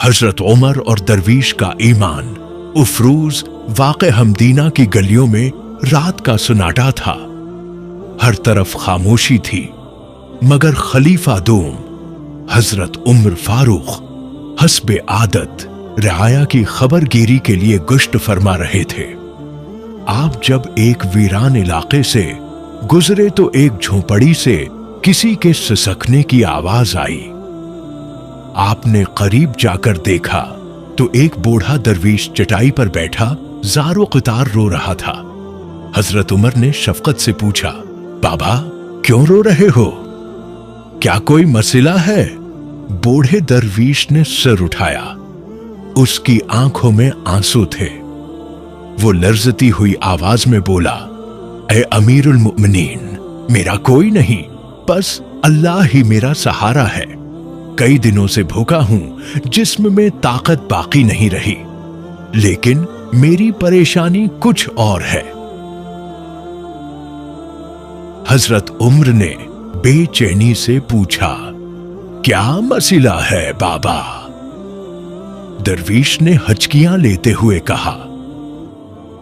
हजरत उमर और दरवीश का ईमान। उफरूज वाक़े हमदीना की गलियों में रात का सन्नाटा था। हर तरफ खामोशी थी, मगर खलीफा दूम हजरत उमर फारूक हस्बे आदत रियाया की खबरगिरी के लिए गश्त फरमा रहे थे। आप जब एक वीरान इलाके से गुजरे तो एक झोंपड़ी से किसी के सिसकने की आवाज आई। आपने करीब जाकर देखा तो एक बूढ़ा दरवीश चटाई पर बैठा ज़ारो क़तार रो रहा था। हजरत उमर ने शफकत से पूछा, बाबा क्यों रो रहे हो? क्या कोई मसला है? बूढ़े दरवीश ने सिर उठाया। उसकी आंखों में आंसू थे। वो लर्जती हुई आवाज में बोला, ए अमीरुल मुमिनीन, मेरा कोई नहीं, बस अल्लाह ही मेरा सहारा है। कई दिनों से भूखा हूं, जिस्म में ताकत बाकी नहीं रही, लेकिन मेरी परेशानी कुछ और है। हजरत उम्र ने बेचैनी से पूछा, क्या मसला है बाबा? दरवीश ने हचकियां लेते हुए कहा,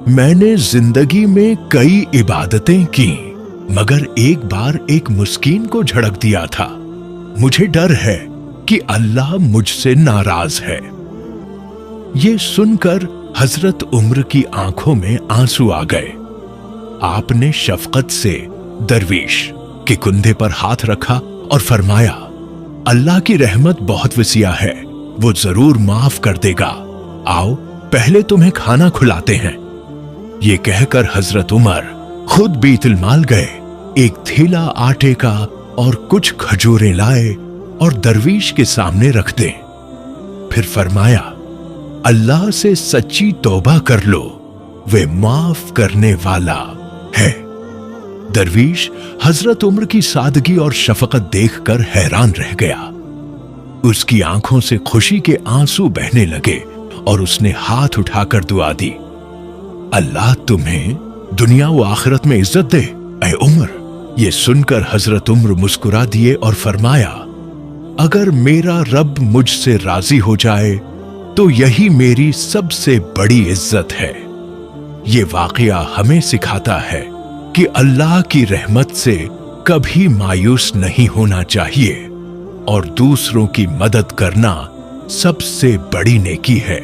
मैंने जिंदगी में कई इबादतें की, मगर एक बार एक मुस्कीन को झड़क दिया था। मुझे डर है कि अल्लाह मुझसे नाराज है। ये सुनकर हजरत उम्र की आंखों में आंसू आ गए। आपने शफकत से दरवीश के कुंधे पर हाथ रखा और फरमाया, अल्लाह की रहमत बहुत वसीया है, वो जरूर माफ कर देगा। आओ पहले तुम्हें खाना खिलाते हैं। ये कहकर हजरत उमर खुद बीतुल माल गए, एक थैला आटे का और कुछ खजूरें लाए और दरवीश के सामने रख दे। फिर फरमाया, अल्लाह से सच्ची तौबा कर लो, वे माफ करने वाला है। दरवीश हजरत उमर की सादगी और शफकत देखकर हैरान रह गया। उसकी आंखों से खुशी के आंसू बहने लगे और उसने हाथ उठाकर दुआ दी, अल्लाह तुम्हें दुनिया व आखिरत में इज्जत दे ऐ उमर। ये सुनकर हजरत उमर मुस्कुरा दिए और फरमाया, अगर मेरा रब मुझसे राजी हो जाए तो यही मेरी सबसे बड़ी इज्जत है। ये वाकया हमें सिखाता है कि अल्लाह की रहमत से कभी मायूस नहीं होना चाहिए और दूसरों की मदद करना सबसे बड़ी नेकी है।